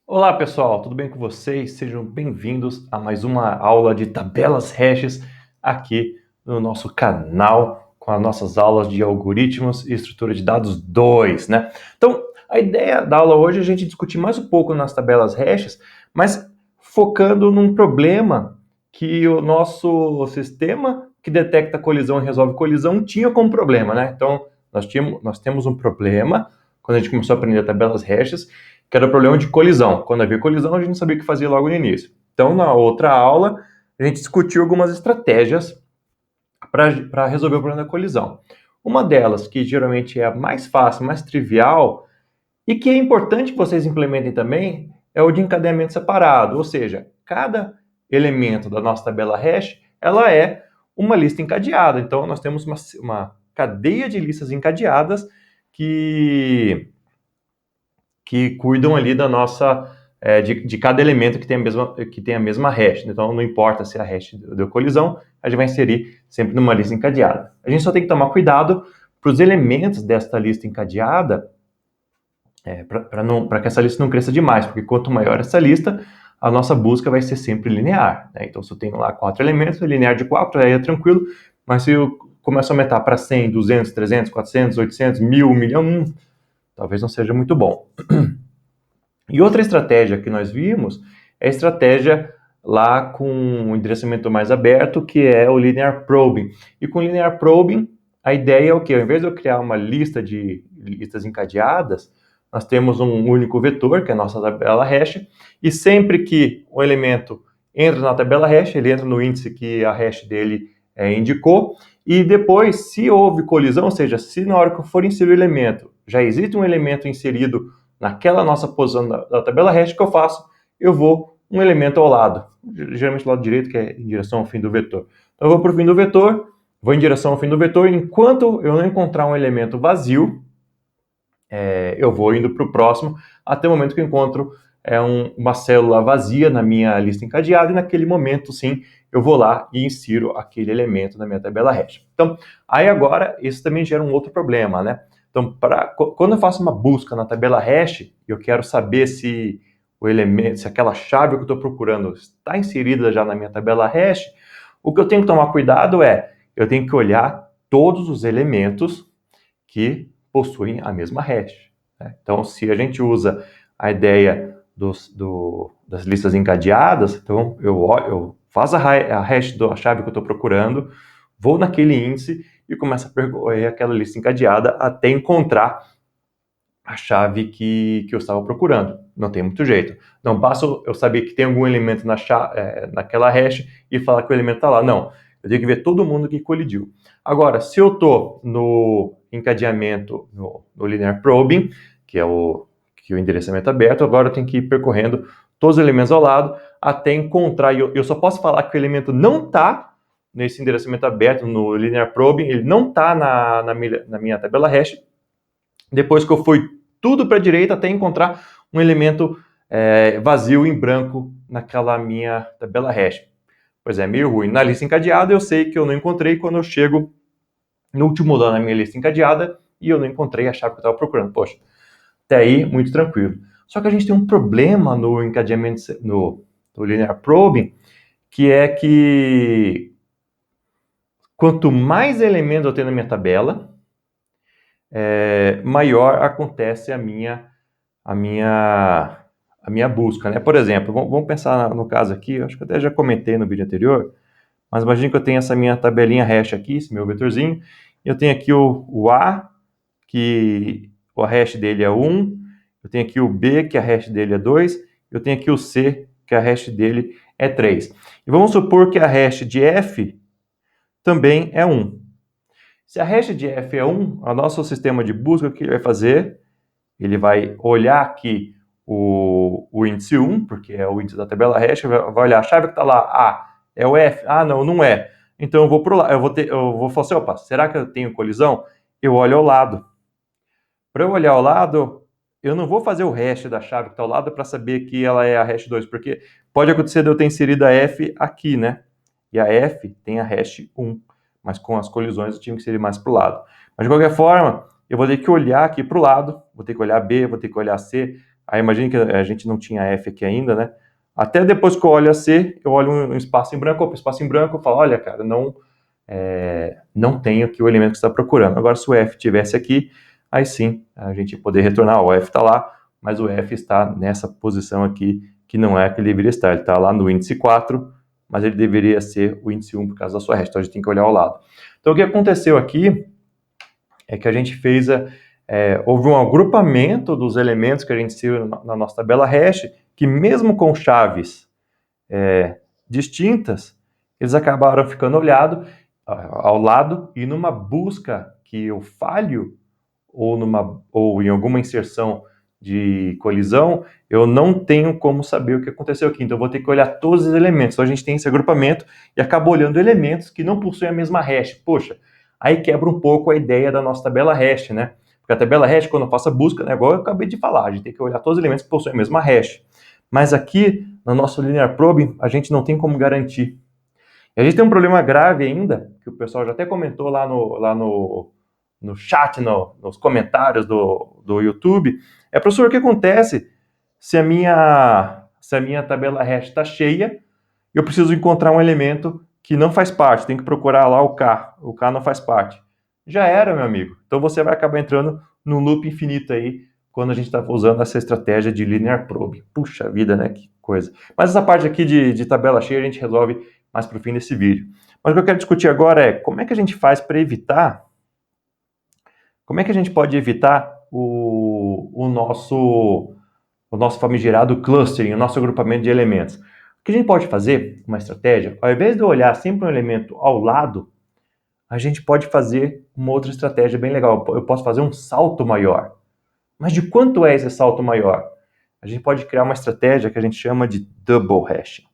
Olá pessoal, tudo bem com vocês? Sejam bem-vindos a mais uma aula de tabelas hashes aqui no nosso canal com as nossas aulas de algoritmos e estrutura de dados 2, né? Então, a ideia da aula hoje é a gente discutir mais um pouco nas tabelas hashes, mas focando num problema que o nosso sistema que detecta colisão e resolve colisão tinha como problema, né? Então, nós temos um problema quando a gente começou a aprender tabelas hashes, que era o problema de colisão. Quando havia colisão, a gente não sabia o que fazer logo no início. Então, na outra aula, a gente discutiu algumas estratégias para resolver o problema da colisão. Uma delas, que geralmente é a mais fácil, mais trivial, e que é importante que vocês implementem também, é o de encadeamento separado, ou seja, cada elemento da nossa tabela hash, ela é uma lista encadeada. Então, nós temos uma cadeia de listas encadeadas que cuidam ali da nossa de cada elemento que tem a mesma hash. Então, não importa se a hash deu colisão, a gente vai inserir sempre numa lista encadeada. A gente só tem que tomar cuidado para os elementos desta lista encadeada, para que essa lista não cresça demais, porque quanto maior essa lista, a nossa busca vai ser sempre linear, né? Então, se eu tenho lá 4 elementos, linear de 4, aí é tranquilo, mas se eu começo a aumentar para 100, 200, 300, 400, 800, 1000, 1 milhão, talvez não seja muito bom. E outra estratégia que nós vimos é a estratégia lá com o endereçamento mais aberto, que é o Linear Probing. E com o Linear Probing, a ideia é o quê? Ao invés de eu criar uma lista de listas encadeadas, nós temos um único vetor, que é a nossa tabela hash, e sempre que um elemento entra na tabela hash, ele entra no índice que a hash dele indicou, e depois, se houve colisão, ou seja, se na hora que eu for inserir o elemento, já existe um elemento inserido naquela nossa posição da tabela hash, que eu faço? Eu vou um elemento ao lado, geralmente do lado direito, que é em direção ao fim do vetor. Então eu vou para o fim do vetor, vou em direção ao fim do vetor, e enquanto eu não encontrar um elemento vazio, eu vou indo para o próximo, até o momento que eu encontro uma célula vazia na minha lista encadeada, e naquele momento, sim, eu vou lá e insiro aquele elemento na minha tabela hash. Então, aí agora, isso também gera um outro problema, né? Então, quando eu faço uma busca na tabela hash, e eu quero saber se o elemento, se aquela chave que eu estou procurando está inserida já na minha tabela hash, o que eu tenho que tomar cuidado eu tenho que olhar todos os elementos que possuem a mesma hash, né? Então, se a gente usa a ideia das listas encadeadas, então eu faço a hash da chave que eu estou procurando, vou naquele índice e começo a percorrer aquela lista encadeada até encontrar a chave que eu estava procurando. Não tem muito jeito. Não basta eu saber que tem algum elemento naquela hash e falar que o elemento está lá. Não. Eu tenho que ver todo mundo que colidiu. Agora, se eu estou no encadeamento, no linear probing, que é o endereçamento aberto, agora eu tenho que ir percorrendo todos os elementos ao lado até encontrar. E eu só posso falar que o elemento não está nesse endereçamento aberto, no linear probing, ele não está na minha tabela hash, depois que eu fui tudo para a direita até encontrar um elemento vazio em branco naquela minha tabela hash. Pois é, meio ruim. Na lista encadeada eu sei que eu não encontrei quando eu chego no último dano na minha lista encadeada e eu não encontrei a chave que eu estava procurando. Poxa, até aí muito tranquilo. Só que a gente tem um problema no encadeamento, no linear probing, que é que quanto mais elementos eu tenho na minha tabela, maior acontece a minha busca, né? Por exemplo, vamos pensar no caso aqui, acho que eu até já comentei no vídeo anterior, mas imagine que eu tenho essa minha tabelinha hash aqui, esse meu vetorzinho, e eu tenho aqui o A, que a hash dele é 1, eu tenho aqui o B, que a hash dele é 2, eu tenho aqui o C, que a hash dele é 3. E vamos supor que a hash de F também é 1. Se a hash de F é 1, o nosso sistema de busca, o que ele vai fazer? Ele vai olhar aqui o índice 1, porque é o índice da tabela hash, vai olhar a chave que está lá, é o F? Não, não é. Então eu vou para o lado, eu vou falar assim, opa, será que eu tenho colisão? Eu olho ao lado. Para eu olhar ao lado, eu não vou fazer o hash da chave que está ao lado para saber que ela é a hash 2, porque pode acontecer de eu ter inserido a F aqui, né? E a F tem a hash 1, mas com as colisões eu tive que inserir mais para o lado. Mas de qualquer forma, eu vou ter que olhar aqui para o lado, vou ter que olhar B, vou ter que olhar C, Aí imagine que a gente não tinha F aqui ainda, né? Até depois que eu olho a C, eu olho um espaço em branco, opa, espaço em branco, eu falo, olha, cara, não tenho aqui o elemento que você está procurando. Agora, se o F tivesse aqui, aí sim, a gente ia poder retornar, o F está lá, mas o F está nessa posição aqui, que não é que ele deveria estar. Ele está lá no índice 4, mas ele deveria ser o índice 1 por causa da sua hash, então a gente tem que olhar ao lado. Então, o que aconteceu aqui é que a gente fez, houve um agrupamento dos elementos que a gente inseriu na nossa tabela hash, que mesmo com chaves distintas, eles acabaram ficando ao lado, e numa busca que eu falho, ou em alguma inserção de colisão, eu não tenho como saber o que aconteceu aqui. Então, eu vou ter que olhar todos os elementos. Então, a gente tem esse agrupamento e acaba olhando elementos que não possuem a mesma hash. Poxa, aí quebra um pouco a ideia da nossa tabela hash, né? Porque a tabela hash, quando eu faço a busca, né, igual eu acabei de falar, a gente tem que olhar todos os elementos que possuem a mesma hash. Mas aqui, no nosso Linear Probing, a gente não tem como garantir. E a gente tem um problema grave ainda, que o pessoal já até comentou lá no chat, nos comentários do YouTube. Professor, o que acontece se a minha tabela hash está cheia e eu preciso encontrar um elemento que não faz parte, tem que procurar lá o K não faz parte. Já era, meu amigo. Então você vai acabar entrando num loop infinito aí, quando a gente está usando essa estratégia de linear probe. Puxa vida, né? Que coisa. Mas essa parte aqui de tabela cheia a gente resolve mais para o fim desse vídeo. Mas o que eu quero discutir agora é como é que a gente faz para evitar, como é que a gente pode evitar o nosso famigerado clustering, o nosso agrupamento de elementos. O que a gente pode fazer, uma estratégia, ao invés de eu olhar sempre um elemento ao lado, a gente pode fazer uma outra estratégia bem legal. Eu posso fazer um salto maior. Mas de quanto é esse salto maior? A gente pode criar uma estratégia que a gente chama de double hashing.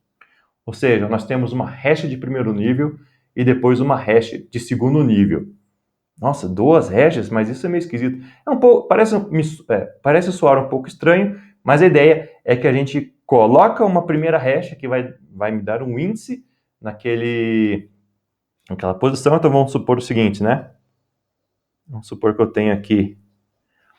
Ou seja, nós temos uma hash de primeiro nível e depois uma hash de segundo nível. Nossa, 2 hashes? Mas isso é meio esquisito. Parece soar um pouco estranho, mas a ideia é que a gente coloca uma primeira hash que vai me dar um índice naquela posição. Então vamos supor o seguinte, né? Vamos supor que eu tenho aqui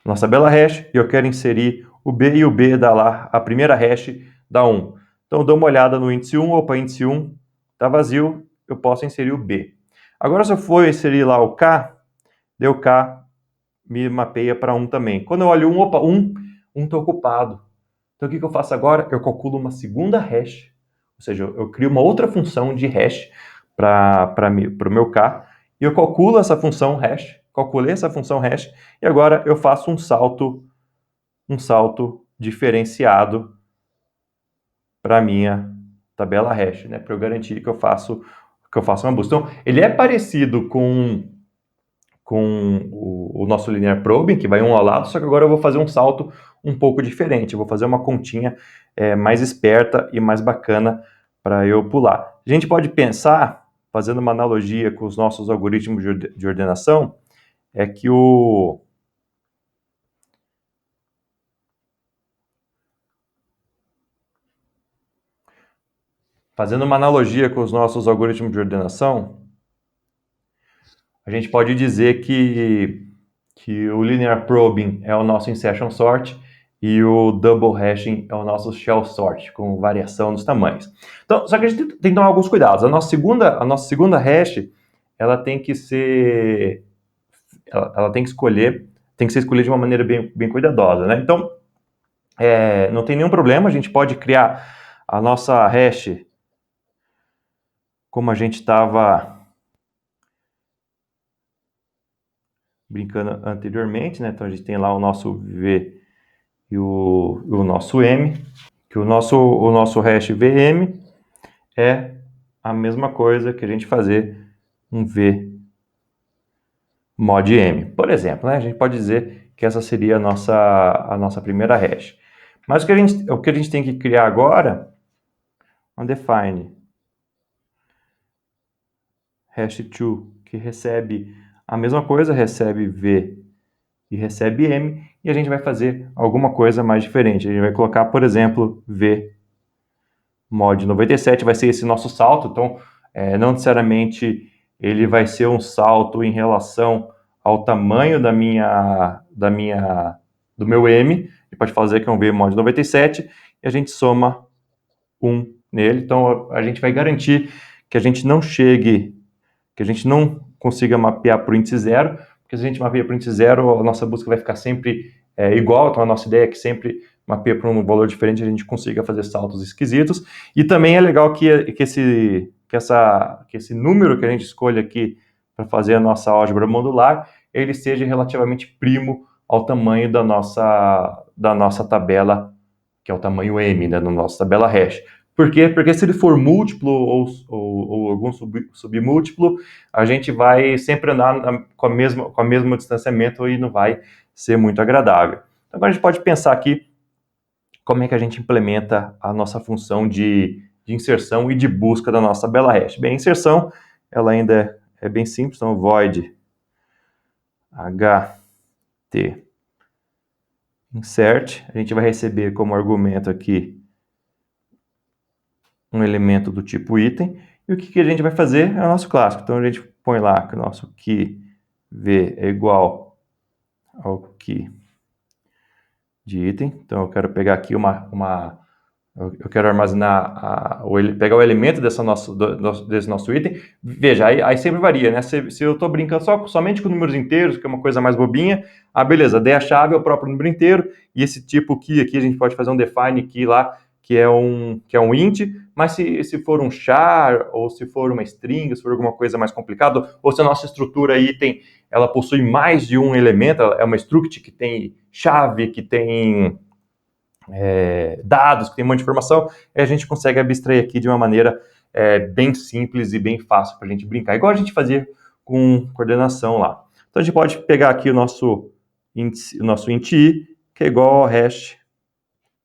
nossa bela hash e eu quero inserir o B, e o B dá lá, a primeira hash dá 1. Então eu dou uma olhada no índice 1, opa, índice 1 está vazio, eu posso inserir o B. Agora, se eu for inserir lá o K, deu K, me mapeia para 1 também. Quando eu olho 1, opa, 1 está ocupado. Então o que eu faço agora? Eu calculo uma segunda hash, ou seja, eu crio uma outra função de hash para o meu K, e eu calculo essa função hash, calculei essa função hash, e agora eu faço um salto diferenciado para a minha tabela hash, né, para eu garantir que eu faço uma busca. Então, ele é parecido com o nosso linear probing, que vai um ao lado, só que agora eu vou fazer um salto um pouco diferente. Eu vou fazer uma continha mais esperta e mais bacana para eu pular. A gente pode pensar, fazendo uma analogia com os nossos algoritmos de ordenação, é que fazendo uma analogia com os nossos algoritmos de ordenação, a gente pode dizer que o linear probing é o nosso insertion sort e o double hashing é o nosso shell sort, com variação dos tamanhos. Então, só que a gente tem que tomar alguns cuidados. A nossa segunda hash, ela tem que ser, ela tem que ser escolhida de uma maneira bem cuidadosa, né? Então, não tem nenhum problema, a gente pode criar a nossa hash como a gente estava brincando anteriormente, né? Então a gente tem lá o nosso V e o nosso M, que o nosso hash VM é a mesma coisa que a gente fazer um V mod M. Por exemplo, né? A gente pode dizer que essa seria a nossa primeira hash. Mas o que a gente tem que criar agora, um define hash2, que recebe a mesma coisa, recebe V e recebe M, e a gente vai fazer alguma coisa mais diferente. A gente vai colocar, por exemplo, V mod 97, vai ser esse nosso salto, então não necessariamente ele vai ser um salto em relação ao tamanho do meu M, gente pode fazer que é um V mod 97 e a gente soma 1 nele. Então, a gente vai garantir que a gente não consiga mapear por índice zero, porque se a gente mapeia por índice zero, a nossa busca vai ficar sempre igual. Então, a nossa ideia é que sempre mapeia para um valor diferente, a gente consiga fazer saltos esquisitos. E também é legal que esse número que a gente escolhe aqui para fazer a nossa álgebra modular, ele seja relativamente primo ao tamanho da nossa tabela, que é o tamanho M, né, da nossa tabela hash. Por quê? Porque se ele for múltiplo ou algum submúltiplo, a gente vai sempre andar com o mesmo distanciamento e não vai ser muito agradável. Então, agora a gente pode pensar aqui como é que a gente implementa a nossa função de inserção e de busca da nossa tabela hash. Bem, a inserção, ela ainda é bem simples, então void ht insert, a gente vai receber como argumento aqui um elemento do tipo item, e o que a gente vai fazer é o nosso clássico. Então a gente põe lá que o nosso key v é igual ao key de item. Então eu quero pegar aqui eu quero armazenar, pegar o elemento desse nosso item. Veja, aí sempre varia, né? Se eu estou brincando somente com números inteiros, que é uma coisa mais bobinha, beleza, dei a chave é o próprio número inteiro, e esse tipo key aqui a gente pode fazer um define key lá, que é um int, mas se for um char, ou se for uma string, se for alguma coisa mais complicada, ou se a nossa estrutura item, ela possui mais de um elemento, é uma struct que tem chave, que tem dados, que tem um monte de informação, a gente consegue abstrair aqui de uma maneira bem simples e bem fácil para a gente brincar, igual a gente fazia com coordenação lá. Então a gente pode pegar aqui o nosso int i, que é igual ao hash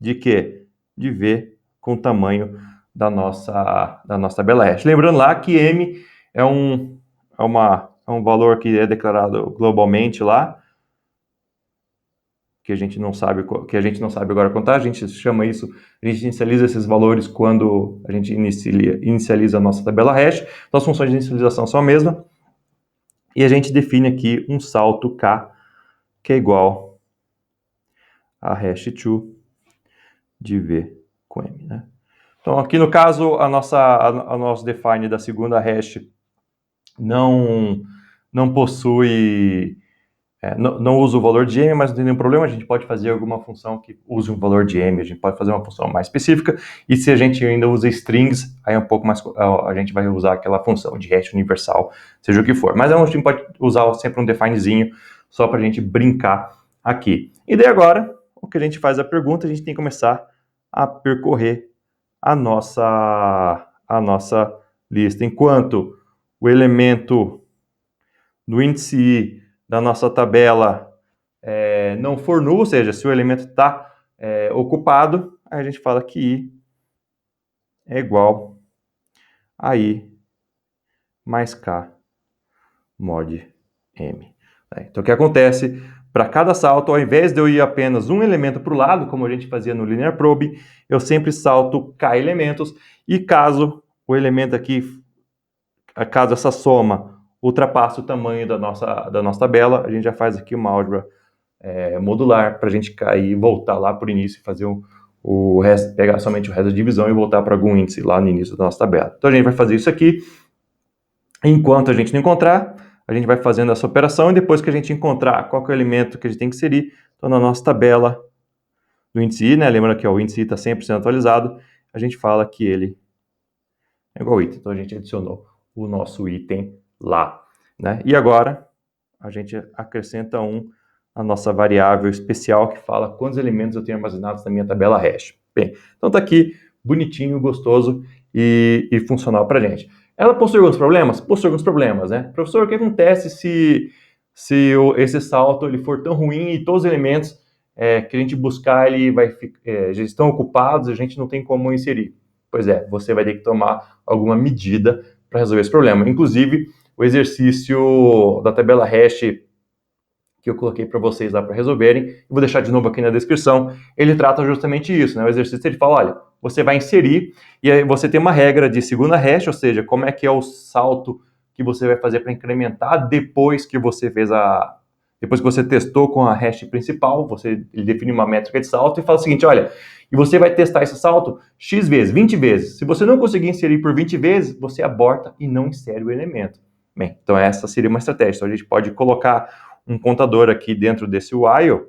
de quê? De v com o tamanho da nossa tabela hash. Lembrando lá que m é um valor que é declarado globalmente lá, que a gente não sabe agora contar, a gente chama isso, a gente inicializa esses valores quando a gente inicializa a nossa tabela hash. Então as funções de inicialização são a mesma, e a gente define aqui um salto k, que é igual a hash2 de v com m, né? Então aqui no caso a nosso define da segunda hash não possui não usa o valor de m, mas não tem nenhum problema, a gente pode fazer alguma função que use um valor de m, a gente pode fazer uma função mais específica, e se a gente ainda usa strings, aí é um pouco mais, a gente vai usar aquela função de hash universal, seja o que for. Mas a gente pode usar sempre um definezinho, só para a gente brincar aqui. E daí agora, o que a gente faz a pergunta, a gente tem que começar a percorrer a nossa lista. Enquanto o elemento do índice i da nossa tabela não for nulo, ou seja, se o elemento está ocupado, aí a gente fala que i é igual a i mais k mod m. Então, o que acontece? Para cada salto, ao invés de eu ir apenas um elemento para o lado, como a gente fazia no Linear Probe, eu sempre salto k elementos, e caso o elemento aqui, caso essa soma ultrapasse o tamanho da nossa tabela, a gente já faz aqui uma álgebra modular para a gente cair e voltar lá para o início e fazer o resto, pegar somente o resto da divisão e voltar para algum índice lá no início da nossa tabela. Então a gente vai fazer isso aqui. Enquanto a gente não encontrar, a gente vai fazendo essa operação, e depois que a gente encontrar qual que é o elemento que a gente tem que inserir, então na nossa tabela do índice i, né, lembrando que o índice i está 100% atualizado, a gente fala que ele é igual ao item. Então a gente adicionou o nosso item lá, né? E agora a gente acrescenta a nossa variável especial que fala quantos elementos eu tenho armazenados na minha tabela hash. Bem, então tá aqui bonitinho, gostoso e funcional para a gente. Ela possui alguns problemas? Possui alguns problemas, né? Professor, o que acontece se esse salto ele for tão ruim e todos os elementos que a gente buscar já estão ocupados, a gente não tem como inserir? Pois você vai ter que tomar alguma medida para resolver esse problema. Inclusive, o exercício da tabela hash que eu coloquei para vocês lá para resolverem, eu vou deixar de novo aqui na descrição, ele trata justamente isso, né? O exercício ele fala, olha, você vai inserir, e aí você tem uma regra de segunda hash, ou seja, como é que é o salto que você vai fazer para incrementar depois que você fez Depois que você testou com a hash principal, ele define uma métrica de salto e fala o seguinte, olha, e você vai testar esse salto X vezes, 20 vezes. Se você não conseguir inserir por 20 vezes, você aborta e não insere o elemento. Bem, então essa seria uma estratégia. Então a gente pode colocar um contador aqui dentro desse while,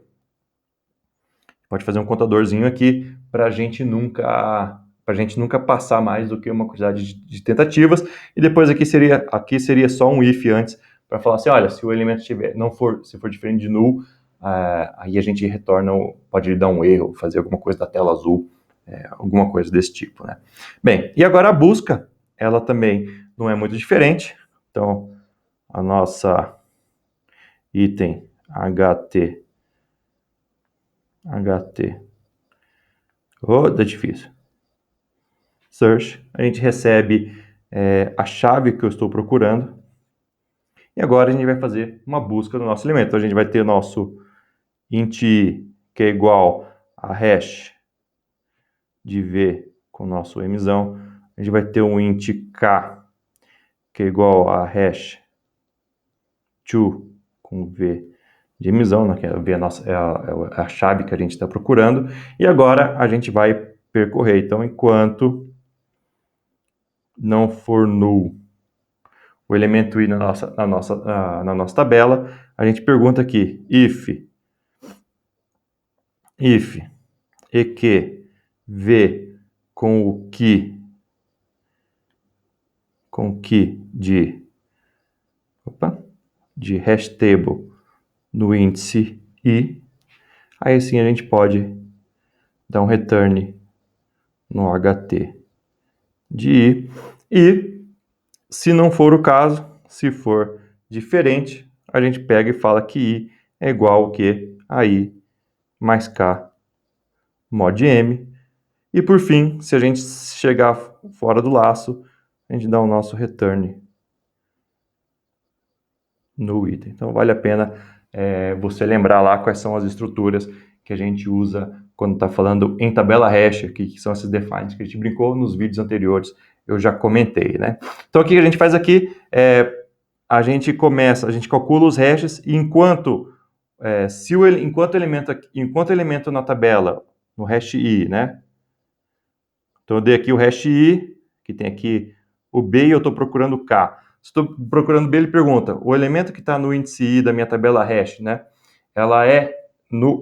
pode fazer um contadorzinho aqui para a gente nunca passar mais do que uma quantidade de tentativas, e depois aqui seria só um if antes, para falar assim, olha, se o elemento se for diferente de null, aí a gente retorna, pode dar um erro, fazer alguma coisa da tela azul, alguma coisa desse tipo, né? Bem, e agora a busca, ela também não é muito diferente, então a nossa item HT, tá difícil, search, a gente recebe a chave que eu estou procurando, e agora a gente vai fazer uma busca do nosso elemento. Então a gente vai ter o nosso int i, que é igual a hash de v com o nosso mzão. A gente vai ter um int k, que é igual a hash to com v de mzão, né, que é a chave que a gente está procurando. E agora a gente vai percorrer. Então, enquanto não for null o elemento i na nossa tabela, a gente pergunta aqui, if e que v com o que de hash table no índice i, aí sim a gente pode dar um return no ht de i, e se não for o caso, se for diferente, a gente pega e fala que i é igual ao que a i mais k mod m, e por fim, se a gente chegar fora do laço, a gente dá o nosso return no item. Então vale a pena você lembrar lá quais são as estruturas que a gente usa quando está falando em tabela hash, que são esses defines que a gente brincou nos vídeos anteriores, eu já comentei, né? Então o que a gente faz aqui a gente calcula os hashes e enquanto elemento na tabela, no hash i, né? Então eu dei aqui o hash i, que tem aqui o b e eu estou procurando o k. Se estou procurando b, ele pergunta, o elemento que está no índice i da minha tabela hash, né? Ela é null?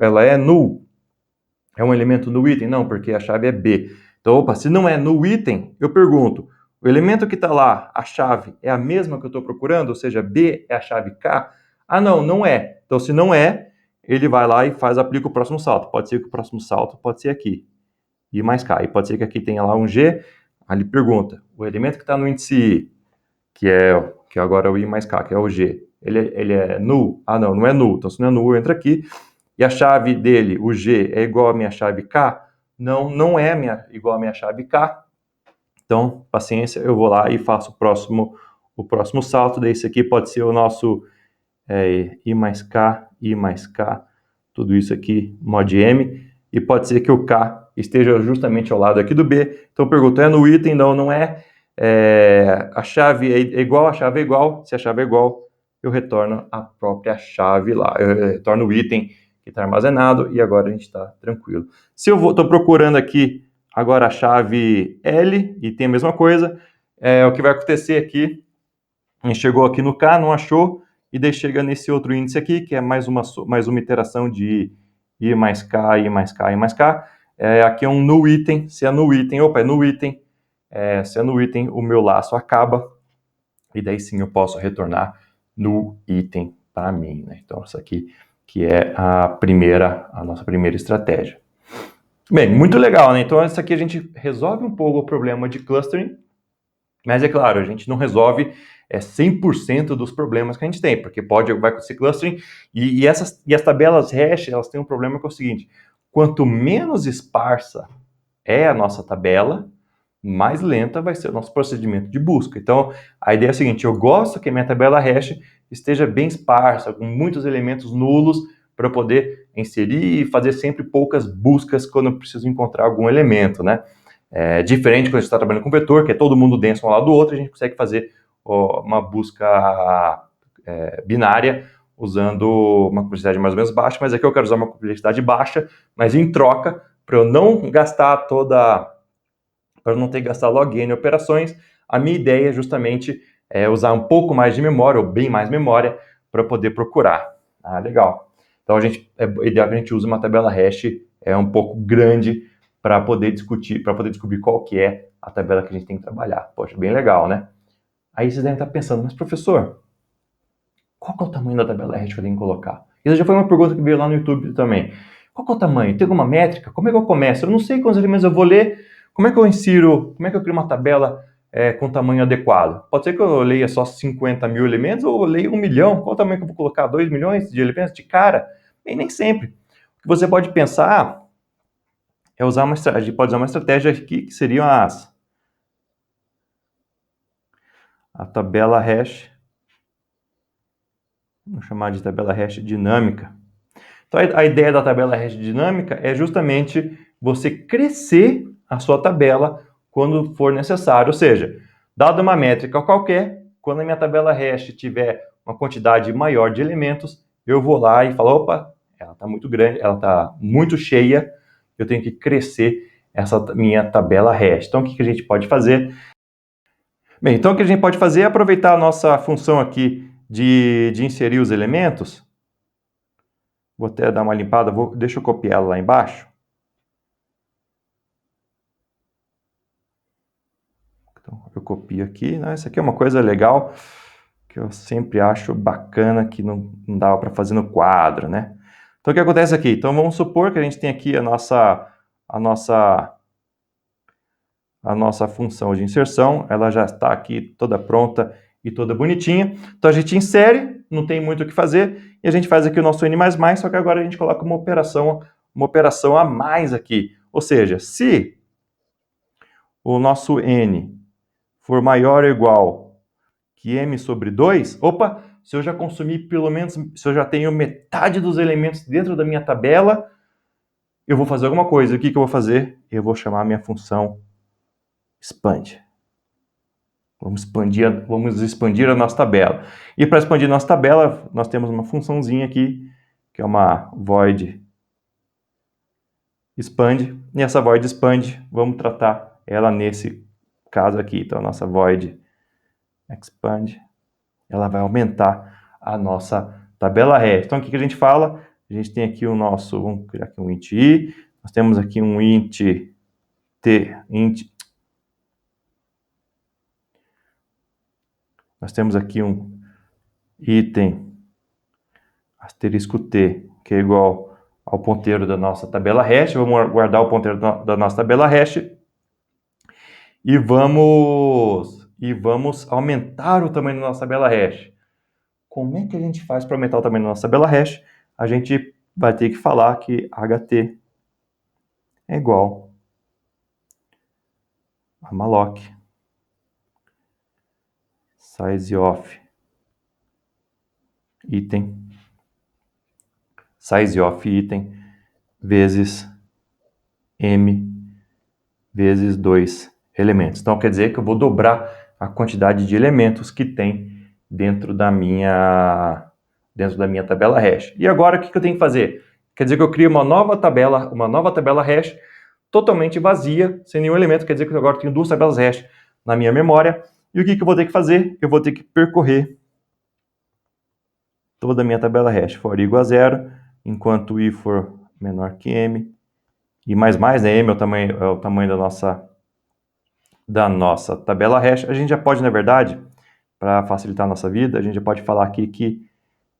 É um elemento null item? Não, porque a chave é b. Então, se não é null item, eu pergunto, o elemento que está lá, a chave, é a mesma que eu estou procurando? Ou seja, b é a chave k? Ah, não, não é. Então, se não é, ele vai lá e aplica o próximo salto. Pode ser que o próximo salto pode ser aqui. I mais k. E pode ser que aqui tenha lá um g. Aí ele pergunta, o elemento que está no índice i, que agora é o i mais k, que é o g, ele é null? Ah, não, não é null. Então, se não é null, eu entro aqui. E a chave dele, o g, é igual à minha chave k? Não, não é igual à minha chave k. Então, paciência, eu vou lá e faço o próximo salto. Daí, esse aqui pode ser o nosso i mais k, tudo isso aqui, mod m. E pode ser que o k esteja justamente ao lado aqui do b. Então, eu pergunto, é no item? Não, não é. A chave é igual, a chave é igual. Se a chave é igual, eu retorno a própria chave lá. Eu retorno o item que está armazenado e agora a gente está tranquilo. Se eu estou procurando aqui agora a chave L e tem a mesma coisa, o que vai acontecer aqui, a gente chegou aqui no K, não achou, e daí chega nesse outro índice aqui, que é mais uma iteração de I mais K, I mais K, I mais K. Aqui é um null item, se é null item, é null item, se é null item, o meu laço acaba, e daí sim eu posso retornar null item para mim, né? Então, isso aqui que é a nossa primeira estratégia. Bem, muito legal, né? Então, isso aqui a gente resolve um pouco o problema de clustering, mas é claro, a gente não resolve 100% dos problemas que a gente tem, porque vai acontecer clustering, e as tabelas hash, elas têm um problema que é o seguinte, quanto menos esparsa é a nossa tabela, mais lenta vai ser o nosso procedimento de busca. Então, a ideia é a seguinte, eu gosto que a minha tabela hash esteja bem esparsa, com muitos elementos nulos, para eu poder inserir e fazer sempre poucas buscas quando eu preciso encontrar algum elemento, né? Diferente quando a gente está trabalhando com vetor, que é todo mundo denso um ao lado do outro, a gente consegue fazer uma busca binária usando uma complexidade mais ou menos baixa, mas aqui eu quero usar uma complexidade baixa, mas em troca, para eu não gastar para não ter que gastar log n operações, a minha ideia justamente é usar um pouco mais de memória, ou bem mais memória, para poder procurar. Ah, legal. Então é ideal que a gente use uma tabela hash um pouco grande para poder discutir, para poder descobrir qual que é a tabela que a gente tem que trabalhar. Poxa, bem legal, né? Aí vocês devem estar pensando, mas professor, qual que é o tamanho da tabela hash que eu tenho que colocar? Isso já foi uma pergunta que veio lá no YouTube também. Qual que é o tamanho? Tem alguma métrica? Como é que eu começo? Eu não sei quantos elementos eu vou ler. Como é que eu insiro? Como é que eu crio uma tabela com tamanho adequado? Pode ser que eu leia só 50 mil elementos ou eu leia 1 milhão. Qual o tamanho que eu vou colocar? 2 milhões de elementos de cara? E nem sempre. O que você pode pensar é usar uma estratégia. Pode usar uma estratégia aqui que seriam a tabela hash. Vamos chamar de tabela hash dinâmica. Então, a ideia da tabela hash dinâmica é justamente você crescer a sua tabela quando for necessário. Ou seja, dada uma métrica qualquer, quando a minha tabela hash tiver uma quantidade maior de elementos, eu vou lá e falo, opa, ela está muito grande, ela está muito cheia, eu tenho que crescer essa minha tabela hash. Então, o que a gente pode fazer? Bem, então o que a gente pode fazer é aproveitar a nossa função aqui de inserir os elementos. Vou até dar uma limpada, deixa eu copiar ela lá embaixo. Então, eu copio aqui. Essa aqui é uma coisa legal que eu sempre acho bacana que não dava para fazer no quadro, né? Então, o que acontece aqui? Então, vamos supor que a gente tem aqui a nossa função de inserção. Ela já está aqui toda pronta e toda bonitinha. Então, a gente insere, não tem muito o que fazer, e a gente faz aqui o nosso N++, só que agora a gente coloca uma operação a mais aqui. Ou seja, se o nosso N for maior ou igual que m sobre 2, opa, se eu já consumi pelo menos, se eu já tenho metade dos elementos dentro da minha tabela, eu vou fazer alguma coisa. O que eu vou fazer? Eu vou chamar a minha função expand. Vamos expandir a nossa tabela. E para expandir a nossa tabela, nós temos uma funçãozinha aqui, que é uma void expand. E essa void expand, vamos tratar ela nesse caso aqui. Então, a nossa void expand, ela vai aumentar a nossa tabela hash. Então, o que a gente fala? A gente tem aqui o nosso, vamos criar aqui um int i, nós temos aqui um int t, nós temos aqui um item asterisco t, que é igual ao ponteiro da nossa tabela hash. Vamos guardar o ponteiro da nossa tabela hash e vamos aumentar o tamanho da nossa tabela hash. Como é que a gente faz para aumentar o tamanho da nossa tabela hash? A gente vai ter que falar que ht é igual a malloc size of item vezes m vezes 2 elementos. Então, quer dizer que eu vou dobrar a quantidade de elementos que tem dentro da minha tabela hash. E agora, o que eu tenho que fazer? Quer dizer que eu crio uma nova tabela hash totalmente vazia, sem nenhum elemento. Quer dizer que eu agora tenho duas tabelas hash na minha memória. E o que eu vou ter que fazer? Eu vou ter que percorrer toda a minha tabela hash for igual a 0, enquanto i for menor que m, e né? M é o tamanho da nossa tabela hash. A gente já pode, na verdade, para facilitar a nossa vida, a gente já pode falar aqui que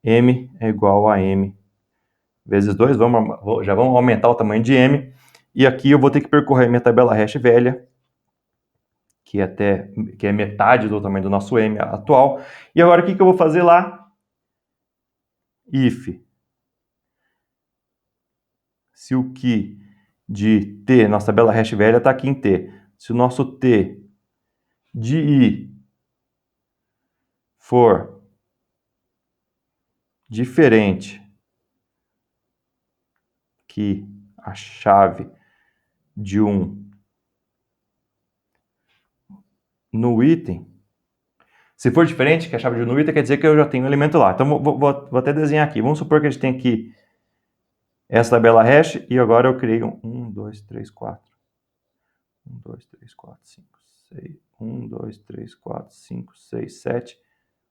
m é igual a m vezes 2. Já vamos aumentar o tamanho de m. E aqui eu vou ter que percorrer minha tabela hash velha, que é metade do tamanho do nosso m atual. E agora o que eu vou fazer lá? If se o key de t, nossa tabela hash velha está aqui em t, se o nosso t de i for diferente que a chave de 1 no item, Se for diferente, que a chave de no item, quer dizer que eu já tenho um elemento lá. Então, vou até desenhar aqui. Vamos supor que a gente tem aqui essa tabela hash e agora eu criei um 1, 2, 3, 4. 1, 2, 3, 4, 5, 6. 1, 2, 3, 4, 5, 6, 7,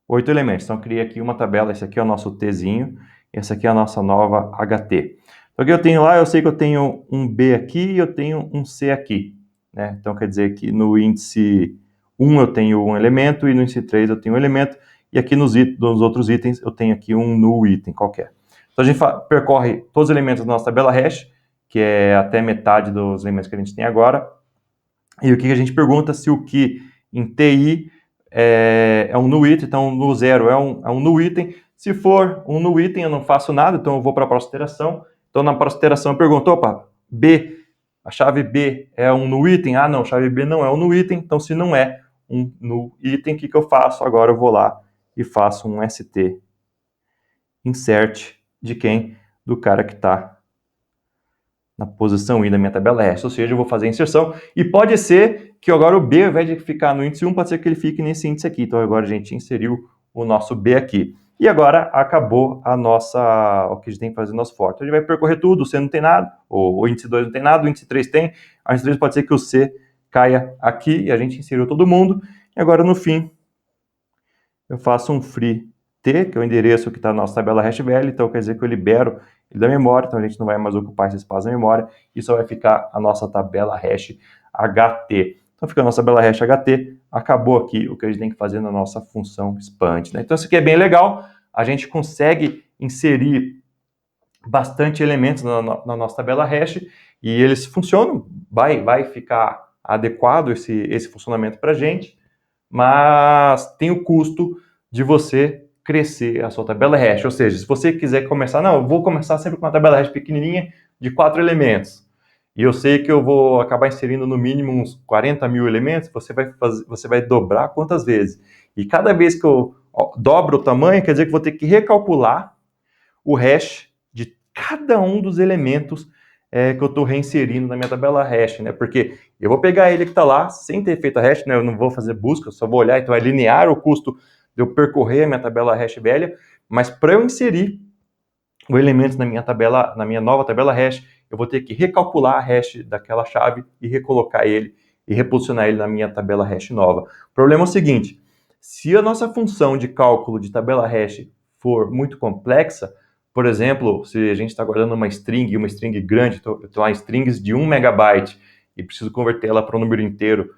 8 elementos. Então, eu criei aqui uma tabela. Esse aqui é o nosso Tzinho. Essa aqui é a nossa nova HT. Então, aqui eu tenho lá, eu sei que eu tenho um B aqui e eu tenho um C aqui. Né? Então, quer dizer que no índice 1 eu tenho um elemento e no índice 3 eu tenho um elemento. E aqui nos outros itens eu tenho aqui um null item qualquer. Então, a gente percorre todos os elementos da nossa tabela hash, que é até metade dos elementos que a gente tem agora. E o que a gente pergunta se o que em TI é um null item, então no 0 é um null item. Se for um null item, eu não faço nada, então eu vou para a próxima iteração. Então, na próxima iteração, eu pergunto, opa, B, a chave B é um null item? Ah, não, a chave B não é um null item, então se não é um null item, o que eu faço? Agora eu vou lá e faço um ST insert de quem? Do cara que está na posição I da minha tabela hash, ou seja, eu vou fazer a inserção, e pode ser que agora o B, ao invés de ficar no índice 1, pode ser que ele fique nesse índice aqui, então agora a gente inseriu o nosso B aqui. E agora acabou o que a gente tem que fazer no nosso for. Então a gente vai percorrer tudo, o C não tem nada, o índice 2 não tem nada, o índice 3 tem, o índice 3 pode ser que o C caia aqui, e a gente inseriu todo mundo, e agora no fim, eu faço um free T, que é o endereço que está na nossa tabela hash velha, então quer dizer que eu libero ele da memória, então a gente não vai mais ocupar esse espaço da memória, e só vai ficar a nossa tabela hash HT. Então fica a nossa tabela hash HT, acabou aqui o que a gente tem que fazer na nossa função expand. Né? Então isso aqui é bem legal, a gente consegue inserir bastante elementos na nossa tabela hash, e eles funcionam, vai ficar adequado esse funcionamento para a gente, mas tem o custo de você crescer a sua tabela hash. Ou seja, se você quiser começar, não, eu vou começar sempre com uma tabela hash pequenininha de 4 elementos, e eu sei que eu vou acabar inserindo no mínimo uns 40 mil elementos, você vai dobrar quantas vezes? E cada vez que eu dobro o tamanho, quer dizer que eu vou ter que recalcular o hash de cada um dos elementos que eu estou reinserindo na minha tabela hash, né? Porque eu vou pegar ele que está lá, sem ter feito a hash, né? Eu não vou fazer busca, só vou olhar, então é linear o custo de eu percorrer a minha tabela hash velha, mas para eu inserir o elemento na minha nova tabela hash, eu vou ter que recalcular a hash daquela chave e recolocar ele e reposicionar ele na minha tabela hash nova. O problema é o seguinte, se a nossa função de cálculo de tabela hash for muito complexa, por exemplo, se a gente está guardando uma string grande, eu estou lá em strings de 1 megabyte e preciso convertê-la para um número inteiro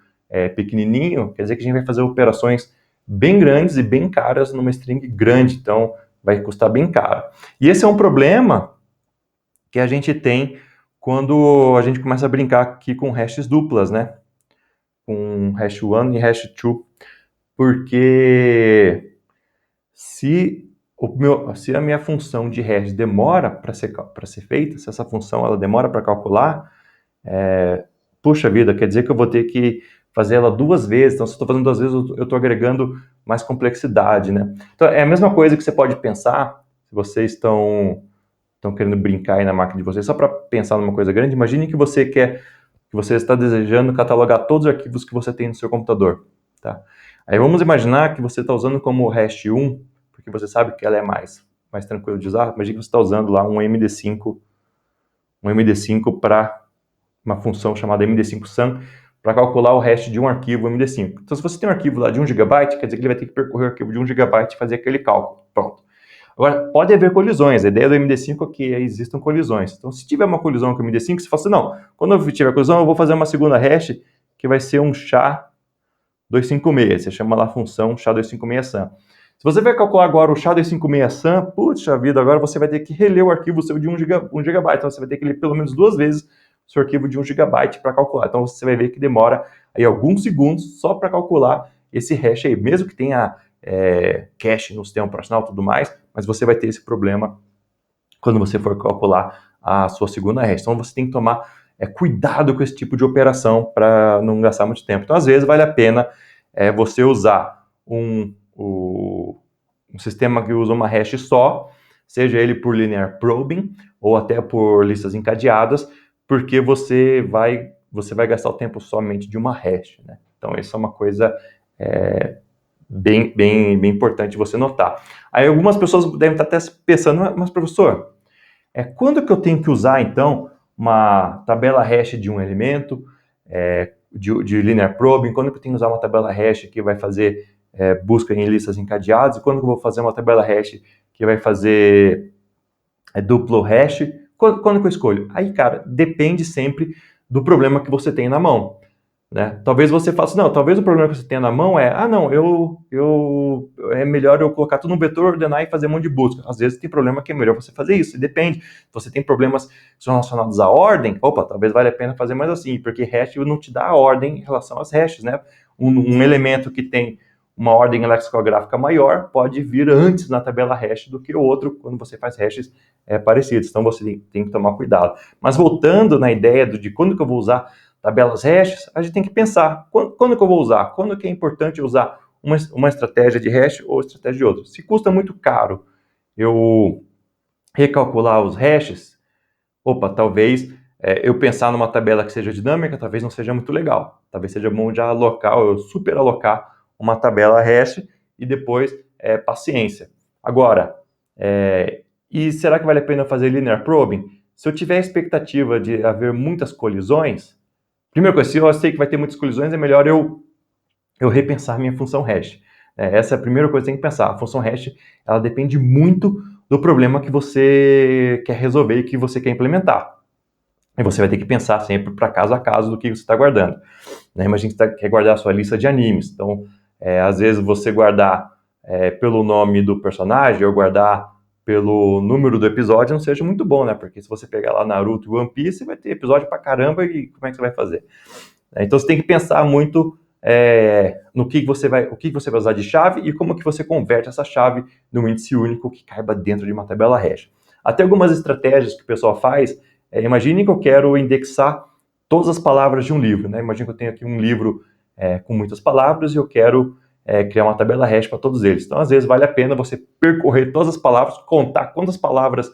pequenininho, quer dizer que a gente vai fazer operações bem grandes e bem caras numa string grande, então vai custar bem caro. E esse é um problema que a gente tem quando a gente começa a brincar aqui com hashes duplas, né? Com hash 1 e hash 2, porque se a minha função de hash demora para ser feita, se essa função ela demora para calcular, puxa vida, quer dizer que eu vou ter que fazer ela 2 vezes, então se eu estou fazendo 2 vezes, eu estou agregando mais complexidade, né? Então é a mesma coisa que você pode pensar, se vocês estão querendo brincar aí na máquina de vocês, só para pensar numa coisa grande, imagine que você está desejando catalogar todos os arquivos que você tem no seu computador, tá? Aí vamos imaginar que você está usando como hash 1, porque você sabe que ela é mais tranquilo de usar, imagine que você está usando lá um MD5 para uma função chamada MD5sum, para calcular o hash de um arquivo MD5. Então, se você tem um arquivo lá de 1 GB, quer dizer que ele vai ter que percorrer o arquivo de 1 GB e fazer aquele cálculo. Pronto. Agora, pode haver colisões. A ideia do MD5 é que existam colisões. Então, se tiver uma colisão com o MD5, você fala assim, não, quando eu tiver colisão, eu vou fazer uma segunda hash que vai ser um SHA-256. Você chama lá a função SHA-256sum. Se você vai calcular agora o SHA-256sum, puxa vida, agora você vai ter que reler o arquivo seu de 1 GB. Então, você vai ter que ler pelo menos 2 vezes o seu arquivo de 1 GB para calcular. Então, você vai ver que demora aí alguns segundos só para calcular esse hash aí. Mesmo que tenha cache no sistema operacional e tudo mais, mas você vai ter esse problema quando você for calcular a sua segunda hash. Então, você tem que tomar cuidado com esse tipo de operação para não gastar muito tempo. Então, às vezes, vale a pena você usar um sistema que usa uma hash só, seja ele por linear probing ou até por listas encadeadas, porque você vai gastar o tempo somente de uma hash, né? Então, isso é uma coisa bem importante você notar. Aí algumas pessoas devem estar até pensando, mas professor, quando que eu tenho que usar, então, uma tabela hash de um elemento, de linear probing, quando que eu tenho que usar uma tabela hash que vai fazer busca em listas encadeadas, e quando que eu vou fazer uma tabela hash que vai fazer duplo hash, quando que eu escolho? Aí, cara, depende sempre do problema que você tem na mão. Né? Talvez você faça, não, talvez o problema que você tenha na mão é melhor eu colocar tudo no vetor, ordenar e fazer um monte de busca. Às vezes tem problema que é melhor você fazer isso, depende. Se você tem problemas que são relacionados à ordem, talvez valha a pena fazer mais assim, porque hash não te dá a ordem em relação às hashes, né? Um elemento que tem uma ordem lexicográfica maior pode vir antes na tabela hash do que o outro quando você faz hashes parecidos. Então você tem que tomar cuidado. Mas voltando na ideia de quando que eu vou usar tabelas hashes, a gente tem que pensar, quando que eu vou usar? Quando que é importante usar uma estratégia de hash ou estratégia de outra? Se custa muito caro eu recalcular os hashes, talvez eu pensar numa tabela que seja dinâmica, talvez não seja muito legal. Talvez seja bom já alocar, ou super alocar uma tabela hash e depois paciência. Agora, e será que vale a pena fazer linear probing? Se eu tiver a expectativa de haver muitas colisões, primeira coisa, se eu sei que vai ter muitas colisões, é melhor eu repensar minha função hash. Essa é a primeira coisa que tem que pensar. A função hash, ela depende muito do problema que você quer resolver e que você quer implementar. E você vai ter que pensar sempre para caso a caso do que você está guardando. Imagina que você quer guardar a sua lista de animes. Então, às vezes você guardar pelo nome do personagem ou guardar pelo número do episódio não seja muito bom, né? Porque se você pegar lá Naruto e One Piece, vai ter episódio pra caramba e como é que você vai fazer? Então você tem que pensar muito no o que você vai usar de chave e como que você converte essa chave num índice único que caiba dentro de uma tabela hash. Até algumas estratégias que o pessoal faz, imagine que eu quero indexar todas as palavras de um livro, né? Imagine que eu tenho aqui um livro com muitas palavras e eu quero criar uma tabela hash para todos eles. Então, às vezes, vale a pena você percorrer todas as palavras, contar quantas palavras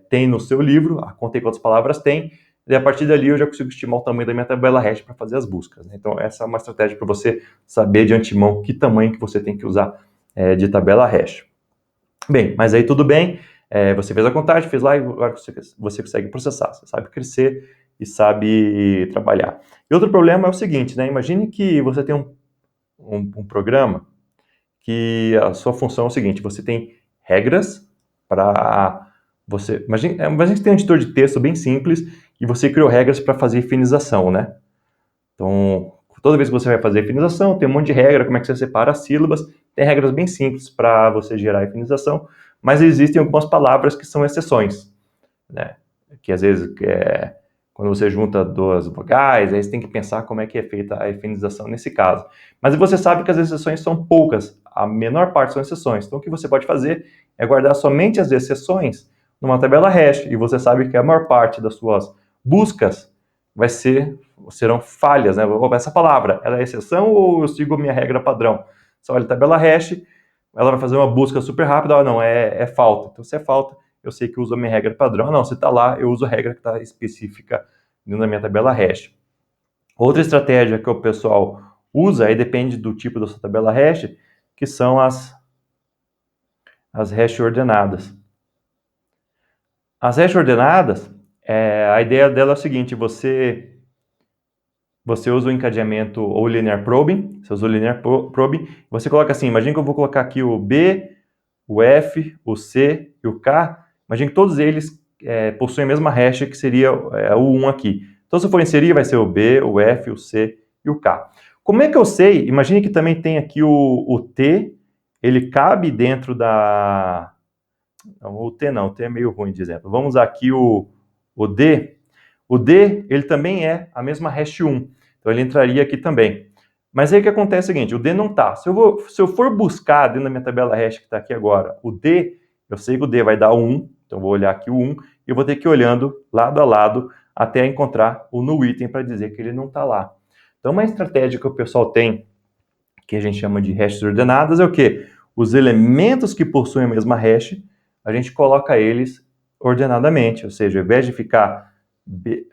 tem no seu livro, contei quantas palavras tem, e a partir dali eu já consigo estimar o tamanho da minha tabela hash para fazer as buscas. Né? Então, essa é uma estratégia para você saber de antemão que tamanho que você tem que usar de tabela hash. Bem, mas aí tudo bem, você fez a contagem, fez lá e agora você consegue processar, você sabe crescer e sabe trabalhar. E outro problema é o seguinte, né? Imagine que você tem um programa que a sua função é o seguinte, você tem regras para você... Imagine que você tem um editor de texto bem simples e você criou regras para fazer finização, né? Então, toda vez que você vai fazer finização, tem um monte de regra, como é que você separa as sílabas, tem regras bem simples para você gerar a finização, mas existem algumas palavras que são exceções, né? Que às vezes, quando você junta duas vogais, aí você tem que pensar como é que é feita a efinização nesse caso. Mas você sabe que as exceções são poucas, a menor parte são exceções. Então, o que você pode fazer é guardar somente as exceções numa tabela hash, e você sabe que a maior parte das suas buscas serão falhas, né? Essa palavra, ela é exceção ou eu sigo minha regra padrão? Você olha a tabela hash, ela vai fazer uma busca super rápida, não, é falta. Então, se é falta, eu sei que eu uso a minha regra padrão. Não, se está lá, eu uso a regra que está específica na minha tabela hash. Outra estratégia que o pessoal usa, aí depende do tipo da sua tabela hash, que são as hash ordenadas. As hash ordenadas, a ideia dela é o seguinte, você usa o encadeamento ou linear probing, você usa o linear probing, você coloca assim, imagina que eu vou colocar aqui o B, o F, o C e o K, imagina que todos eles possuem a mesma hash que seria o 1 aqui. Então, se eu for inserir, vai ser o B, o F, o C e o K. Como é que eu sei? Imagine que também tem aqui o T, ele cabe dentro da... Não, o T não, o T é meio ruim de exemplo. Vamos usar aqui o D. O D, ele também é a mesma hash 1. Então, ele entraria aqui também. Mas aí o que acontece é o seguinte, o D não está. Se eu for buscar dentro da minha tabela hash que está aqui agora, o D, eu sei que o D vai dar 1, então eu vou olhar aqui o 1, e eu vou ter que ir olhando lado a lado até encontrar o no item para dizer que ele não está lá. Então, uma estratégia que o pessoal tem, que a gente chama de hashes ordenadas, é o quê? Os elementos que possuem a mesma hash, a gente coloca eles ordenadamente, ou seja, ao invés de ficar...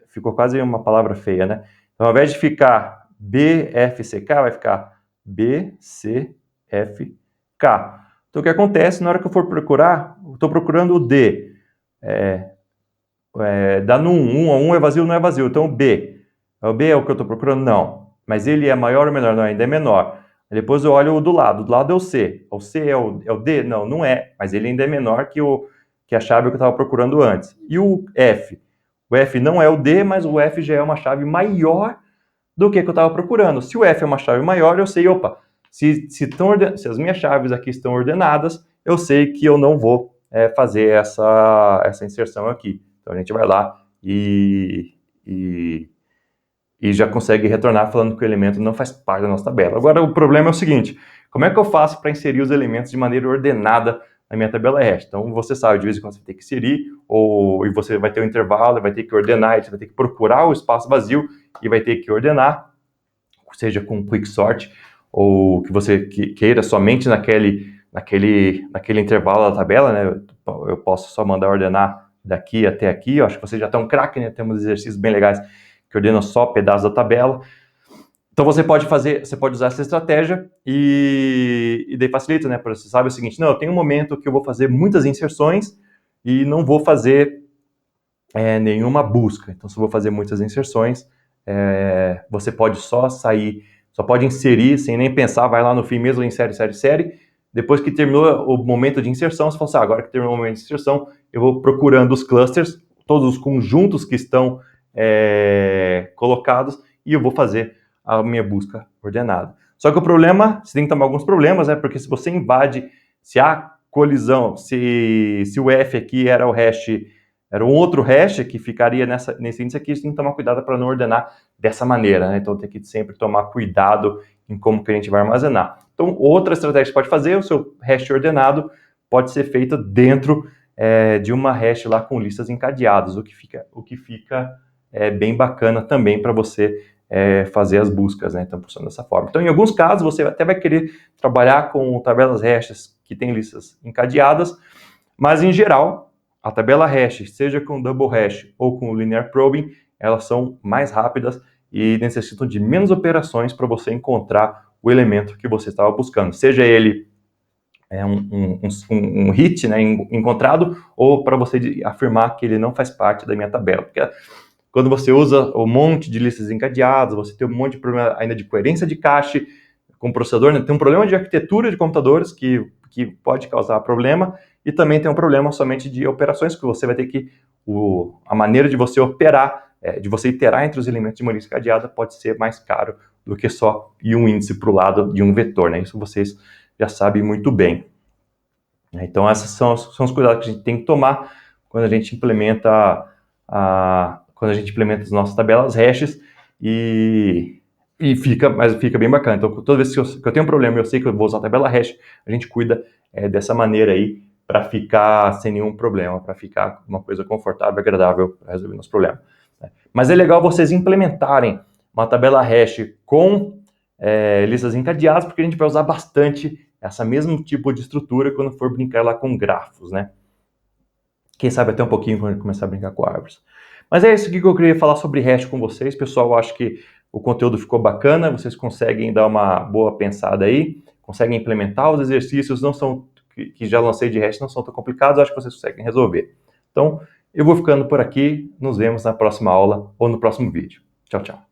ficou quase uma palavra feia, né? Então, ao invés de ficar BFCK, vai ficar B, C, F, K. Então, o que acontece na hora que eu for procurar, eu estou procurando o D. Dá no 1, 1 a 1 é vazio, não é vazio. Então, o B. O B é o que eu estou procurando? Não. Mas ele é maior ou menor? Não, ainda é menor. Depois eu olho o do lado. Do lado é o C. O C é o D? Não, não é. Mas ele ainda é menor que a chave que eu estava procurando antes. E o F? O F não é o D, mas o F já é uma chave maior do que eu estava procurando. Se o F é uma chave maior, eu sei, opa, se as minhas chaves aqui estão ordenadas, eu sei que eu não vou fazer essa inserção aqui. Então a gente vai lá e já consegue retornar falando que o elemento não faz parte da nossa tabela. Agora o problema é o seguinte, como é que eu faço para inserir os elementos de maneira ordenada na minha tabela hash? Então você sabe, de vez em quando você tem que inserir, e você vai ter um intervalo, vai ter que ordenar, você vai ter que procurar o espaço vazio e vai ter que ordenar, seja com quicksort, ou que você queira somente naquele intervalo da tabela, né? Eu posso só mandar ordenar daqui até aqui. Eu acho que vocês já estão craque, né? Temos exercícios bem legais que ordenam só pedaços da tabela. Então você pode usar essa estratégia e daí facilita, né? Porque você sabe o seguinte, não, eu tenho um momento que eu vou fazer muitas inserções e não vou fazer nenhuma busca. Então, se eu vou fazer muitas inserções, você pode só pode inserir sem nem pensar, vai lá no fim mesmo, insere. Depois que terminou o momento de inserção, você fala assim, agora que terminou o momento de inserção, eu vou procurando os clusters, todos os conjuntos que estão colocados, e eu vou fazer a minha busca ordenada. Só que o problema, você tem que tomar alguns problemas, né? Porque se você invade, se há colisão, se o F aqui era o hash, era um outro hash que ficaria nesse índice aqui, você tem que tomar cuidado para não ordenar dessa maneira, né? Então tem que sempre tomar cuidado em como que a gente vai armazenar. Então, outra estratégia que você pode fazer, o seu hash ordenado pode ser feito dentro de uma hash lá com listas encadeadas, o que fica bem bacana também para você fazer as buscas, né? Então, funciona dessa forma. Então, em alguns casos, você até vai querer trabalhar com tabelas hashes que tem listas encadeadas, mas, em geral, a tabela hash, seja com double hash ou com linear probing, elas são mais rápidas e necessitam de menos operações para você encontrar o elemento que você estava buscando, seja ele um hit, né, encontrado, ou para você afirmar que ele não faz parte da minha tabela. Porque quando você usa um monte de listas encadeadas, você tem um monte de problema ainda de coerência de cache com o processador, né? Tem um problema de arquitetura de computadores que pode causar problema, e também tem um problema somente de operações, que você vai ter que... a maneira de você operar, de você iterar entre os elementos de uma lista encadeada pode ser mais caro do que só ir um índice para o lado de um vetor, né? Isso vocês já sabem muito bem. Então, esses são os cuidados que a gente tem que tomar quando a gente implementa as nossas tabelas hashes, mas fica bem bacana. Então, toda vez que eu tenho um problema e eu sei que eu vou usar a tabela hash, a gente cuida dessa maneira aí para ficar sem nenhum problema, para ficar uma coisa confortável e agradável para resolver nosso problema. Mas é legal vocês implementarem uma tabela hash com listas encadeadas, porque a gente vai usar bastante essa mesmo tipo de estrutura quando for brincar lá com grafos, né? Quem sabe até um pouquinho quando começar a brincar com árvores. Mas é isso aqui que eu queria falar sobre hash com vocês. Pessoal, eu acho que o conteúdo ficou bacana, vocês conseguem dar uma boa pensada aí, conseguem implementar os exercícios, que já lancei de hash, não são tão complicados, eu acho que vocês conseguem resolver. Então, eu vou ficando por aqui, nos vemos na próxima aula ou no próximo vídeo. Tchau, tchau.